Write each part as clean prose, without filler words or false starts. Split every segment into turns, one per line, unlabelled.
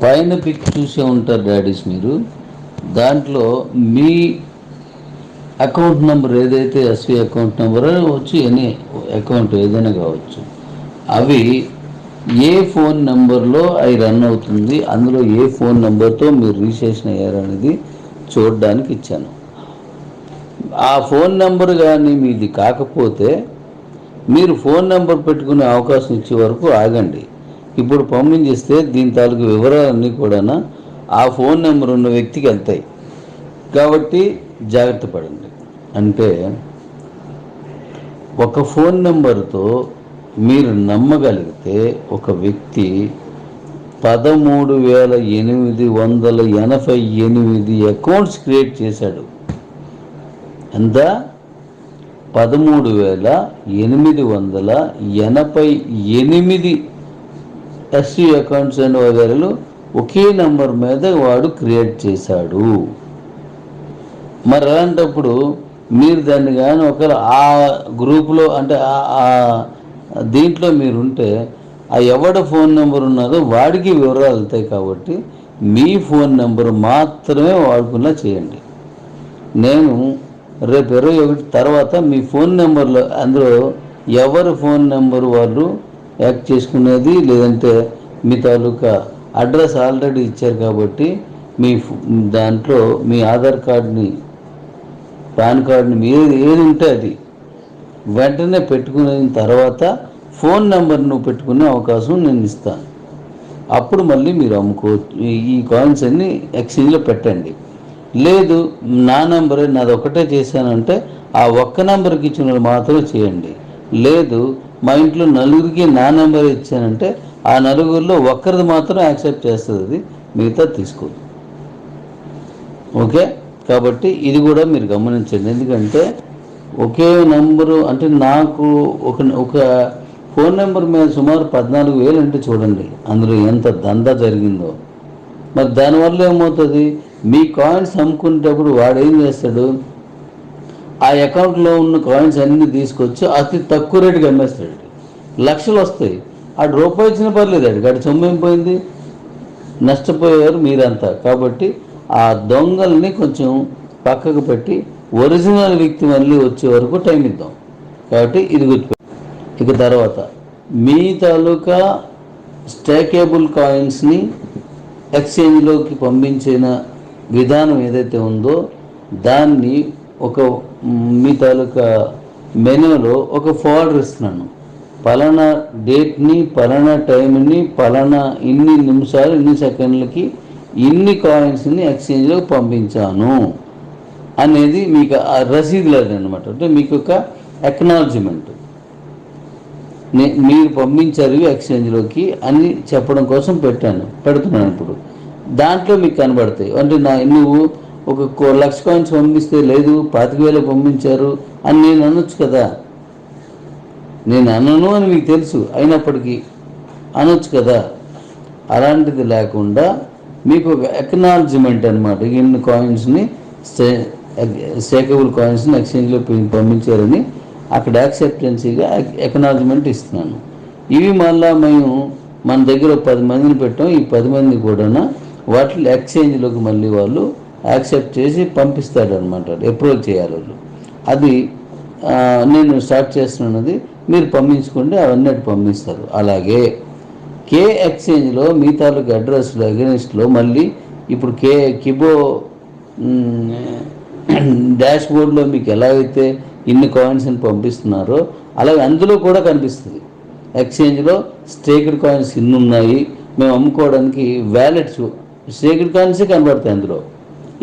పైన పిక్ చూసే ఉంటారు డాడీస్ మీరు. దాంట్లో మీ అకౌంట్ నెంబర్ ఏదైతే ఎస్వి అకౌంట్ నెంబర్ వచ్చి ఎనీ అకౌంట్ ఏదైనా కావచ్చు, అవి ఏ ఫోన్ నెంబర్లో అవి రన్ అవుతుంది, అందులో ఏ ఫోన్ నెంబర్తో మీరు రిజిస్ట్రేషన్ అయ్యారనేది చూడడానికి ఇచ్చాను. ఆ ఫోన్ నెంబర్ కానీ మీది కాకపోతే మీరు ఫోన్ నెంబర్ పెట్టుకునే అవకాశం ఇచ్చే వరకు ఆగండి. ఇప్పుడు పంపించేస్తే దీని తాలూకు వివరాలన్నీ కూడా ఆ ఫోన్ నెంబర్ ఉన్న వ్యక్తికి వెళ్తాయి. కాబట్టి జాగ్రత్త పడండి. అంటే ఒక ఫోన్ నెంబర్తో మీరు నమ్మగలిగితే ఒక వ్యక్తి 13,888 అకౌంట్స్ క్రియేట్ చేశాడు. ఎంత? 13,888 ఎస్వి అకౌంట్స్ అండ్ వగైరాలు ఒకే నెంబర్ మీద వాడు క్రియేట్ చేశాడు. మరి అలాంటప్పుడు మీరు దాన్ని కానీ ఒకవేళ ఆ గ్రూపులో అంటే దీంట్లో మీరుంటే ఆ ఎవడ ఫోన్ నెంబర్ ఉన్నదో వాడికి వివరాలు వెళ్తాయి. కాబట్టి మీ ఫోన్ నెంబర్ మాత్రమే వాడుకున్నా చేయండి. నేను రేపు 21 తర్వాత మీ ఫోన్ నెంబర్లో అందులో ఎవరి ఫోన్ నెంబర్ వాళ్ళు యాక్ట్ చేసుకునేది, లేదంటే మీ తాలూకా అడ్రస్ ఆల్రెడీ ఇచ్చారు కాబట్టి మీ దాంట్లో మీ ఆధార్ కార్డుని, పాన్ కార్డుని ఏది ఉంటే అది వెంటనే పెట్టుకున్న తర్వాత ఫోన్ నెంబర్ నువ్వు పెట్టుకునే అవకాశం నేను ఇస్తాను. అప్పుడు మళ్ళీ మీరు అమ్ముకోవచ్చు. ఈ కాయిన్స్ అన్నీ ఎక్స్చేంజ్లో పెట్టండి. లేదు నా నెంబరే నాది ఒకటే చేశానంటే ఆ ఒక్క నెంబర్కి ఇచ్చిన మాత్రం చేయండి. లేదు మా ఇంట్లో నలుగురికి నా నెంబర్ ఇచ్చానంటే ఆ నలుగురిలో ఒక్కరిది మాత్రం యాక్సెప్ట్ చేస్తుంది, అది మిగతా తీసుకోదు. ఓకే, కాబట్టి ఇది కూడా మీరు గమనించండి. ఎందుకంటే ఒకే నెంబరు అంటే నాకు ఒక ఫోన్ నెంబర్ మీద సుమారు 14,000 అంటే చూడండి అందులో ఎంత దందా జరిగిందో. మరి దానివల్ల ఏమవుతుంది, మీ కాయిన్స్ అమ్ముకునేటప్పుడు వాడు ఏం చేస్తాడు, ఆ అకౌంట్లో ఉన్న కాయిన్స్ అన్నీ తీసుకొచ్చి అతి తక్కువ రేటుకి అమ్మేస్తాడు. లక్షలు వస్తాయి. ఆడు రూపాయి ఇచ్చిన పర్లేదు, ఆడి సొమ్మేం పోయింది, నష్టపోయారు మీరంతా. కాబట్టి ఆ దొంగల్ని కొంచెం పక్కకు పెట్టి ఒరిజినల్ వ్యక్తి మళ్ళీ వచ్చే వరకు టైం ఇద్దాం. కాబట్టి ఇది గుర్తుపెట్టి ఇక తర్వాత మీ తాలూకా స్టేకేబుల్ కాయిన్స్ని ఎక్స్చేంజ్లోకి పంపించిన విధానం ఏదైతే ఉందో దాన్ని ఒక మీ తాలూకా మెనూలో ఒక ఫోల్డర్ ఇస్తున్నాను. పలానా డేట్ని, పలానా టైంని, పలానా ఇన్ని నిమిషాలు, ఇన్ని సెకండ్లకి ఇన్ని కాయిన్స్ని ఎక్స్చేంజ్లోకి పంపించాను అనేది మీకు ఆ రసీదు లేదు అనమాట. అంటే మీకు ఒక అక్నాలజ్మెంట్, మీరు పంపించారు ఎక్స్చేంజ్లోకి అని చెప్పడం కోసం పెడుతున్నాను. ఇప్పుడు దాంట్లో మీకు కనబడతాయి. అంటే నువ్వు ఒక 1,00,000 కాయిన్స్ పంపిస్తే లేదు 25,000 పంపించారు అని నేను అనొచ్చు కదా. నేను అనను అని మీకు తెలుసు, అయినప్పటికీ అనొచ్చు కదా. అలాంటిది లేకుండా మీకు ఒక అక్నాలజ్మెంట్ అనమాట. ఇన్ని కాయిన్స్ని స్టేకబుల్ కాయిన్స్ని ఎక్స్చేంజ్లో పంపించారని అక్కడ యాక్సెప్టెన్సీగా అక్నాలజ్మెంట్ ఇస్తున్నాను. ఇవి మళ్ళీ మేము మన దగ్గర 10 మందిని పెట్టాం. ఈ 10 మంది కూడా వాటిని ఎక్స్చేంజ్లోకి మళ్ళీ వాళ్ళు యాక్సెప్ట్ చేసి పంపిస్తారనమాట. అప్రూవల్ చేయాలి వాళ్ళు. అది నేను స్టార్ట్ చేస్తున్నది, మీరు పంపించుకుంటే అవన్నీ పంపిస్తారు. అలాగే కే ఎక్స్చేంజ్లో మీ తాలూకు అడ్రస్లో అగెనిస్ట్లో మళ్ళీ ఇప్పుడు కిబో డాష్ బోర్డ్లో మీకు ఎలా అయితే ఇన్ని కాయిన్స్ని పంపిస్తున్నారో అలాగే అందులో కూడా కనిపిస్తుంది. ఎక్స్చేంజ్లో స్టేక్డ్ కాయిన్స్ ఇన్ని ఉన్నాయి, మేము అమ్ముకోవడానికి వ్యాలెట్స్ స్టేక్డ్ కాయిన్సే కనబడతాయి, అందులో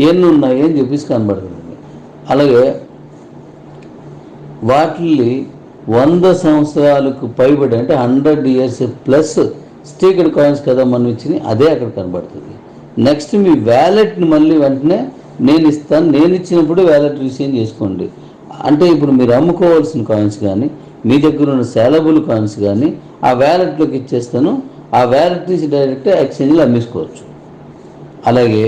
ఎన్ని ఉన్నాయి అని చెప్పేసి కనబడుతుంది. అలాగే వాటిని 100 సంవత్సరాలకు పైబడి అంటే 100 years ప్లస్ స్టేక్డ్ కాయిన్స్ కదా మనం ఇచ్చింది, అదే అక్కడ కనబడుతుంది. నెక్స్ట్ మీ వ్యాలెట్ని మళ్ళీ వెంటనే నేను ఇస్తాను, నేను ఇచ్చినప్పుడు వ్యాలెట్ రిసీవ్ చేసుకోండి. అంటే ఇప్పుడు మీరు అమ్ముకోవాల్సిన కాయిన్స్ కానీ మీ దగ్గర ఉన్న సేలబుల్ కాయిన్స్ కానీ ఆ వ్యాలెట్లోకి ఇచ్చేస్తాను. ఆ వ్యాలెట్ నుంచి డైరెక్ట్ ఎక్స్చేంజ్లో అమ్మేసుకోవచ్చు. అలాగే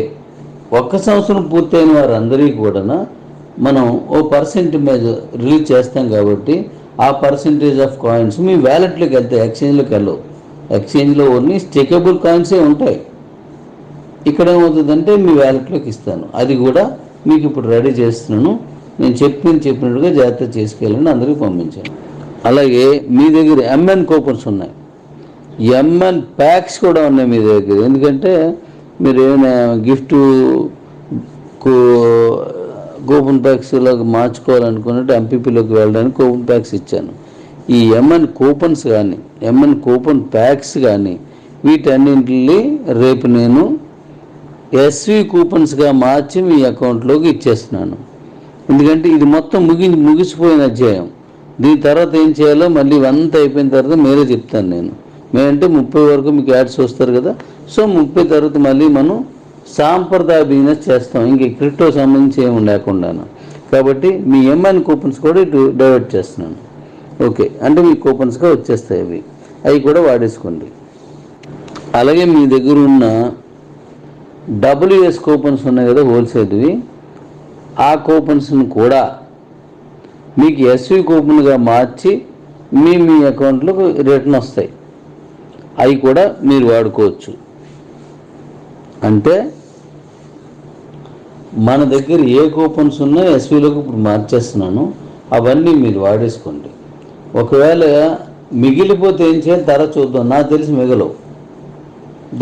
1 సంవత్సరం పూర్తయిన వారందరికీ కూడా మనం ఓ పర్సెంటేజ్ రిలీజ్ చేస్తాం. కాబట్టి ఆ పర్సెంటేజ్ ఆఫ్ కాయిన్స్ మీ వ్యాలెట్లోకి వెళ్తాయి, ఎక్స్చేంజ్లోకి వెళ్ళవు. ఎక్స్చేంజ్లో ఓన్లీ స్టేకబుల్ కాయిన్సే ఉంటాయి. ఇక్కడ ఏమవుతుందంటే మీ వ్యాలెట్లోకి ఇస్తాను. అది కూడా మీకు ఇప్పుడు రెడీ చేస్తున్నాను. నేను చెప్పినట్టుగా జాగ్రత్త చేసుకెళ్ళండి, అందరికీ పంపించాను. అలాగే మీ దగ్గర ఎంఎన్ కూపన్స్ ఉన్నాయి, ఎంఎన్ ప్యాక్స్ కూడా ఉన్నాయి మీ దగ్గర. ఎందుకంటే మీరు ఏమైనా గిఫ్ట్ కూపన్ ప్యాక్స్ ఇలాగ మార్చుకోవాలనుకున్నట్టు ఎంపీపీలోకి వెళ్ళడానికి కూపన్ ప్యాక్స్ ఇచ్చాను. ఈ ఎంఎన్ కూపన్స్ కానీ ఎంఎన్ కూపన్ ప్యాక్స్ కానీ వీటన్నింటిని రేపు నేను ఎస్వి కూపన్స్గా మార్చి మీ అకౌంట్లోకి ఇచ్చేస్తున్నాను. ఎందుకంటే ఇది మొత్తం ముగిసిపోయిన అధ్యాయం. దీని తర్వాత ఏం చేయాలో మళ్ళీ ఇవంతా అయిపోయిన తర్వాత మీరే చెప్తాను నేను. మేమంటే 30 వరకు మీకు యాడ్స్ వస్తారు కదా, సో 30 తర్వాత మళ్ళీ మనం సాంప్రదాయ బిజినెస్ చేస్తాం, ఇంక క్రిప్టో సంబంధించి ఏమి లేకుండాను. కాబట్టి మీ ఎంఎన్ కూపన్స్ కూడా ఇటు డైవర్ట్ చేస్తున్నాను. ఓకే, అంటే మీ కూపన్స్గా వచ్చేస్తాయి అవి కూడా వాడేసుకోండి. అలాగే మీ దగ్గర ఉన్న WS కూపన్స్ ఉన్నాయి కదా హోల్సేల్వి, ఆ కూపన్స్ని కూడా మీకు ఎస్వి కూపన్గా మార్చి మీ అకౌంట్లోకి రిటర్న్ వస్తాయి. అవి కూడా మీరు వాడుకోవచ్చు. అంటే మన దగ్గర ఏ కూపన్స్ ఉన్నాయో ఎస్విలోకి ఇప్పుడు మార్చేస్తున్నాను, అవన్నీ మీరు వాడేసుకోండి. ఒకవేళ మిగిలిపోతే ఏం చేయాలి తర్వాత చూద్దాం, నాకు తెలిసి మిగలవు.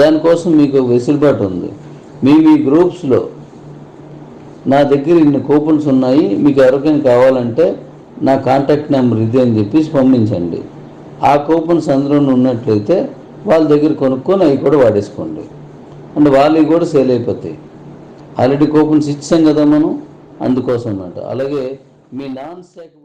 దానికోసం మీకు వెసులుబాటు ఉంది. మీ గ్రూప్స్లో నా దగ్గర ఇన్ని కూపన్స్ ఉన్నాయి, మీకు ఎవరికైనా కావాలంటే నా కాంటాక్ట్ నెంబర్ ఇది అని చెప్పేసి పంపించండి. ఆ కూపన్స్ అందులో ఉన్నట్లయితే వాళ్ళ దగ్గర కొనుక్కొని అవి కూడా వాడేసుకోండి. అంటే వాళ్ళవి కూడా సేల్ అయిపోతాయి. ఆల్రెడీ కూపన్స్ ఇచ్చాం కదా మనం, అందుకోసం అన్నమాట. అలాగే మీ నాన్ స్టాక్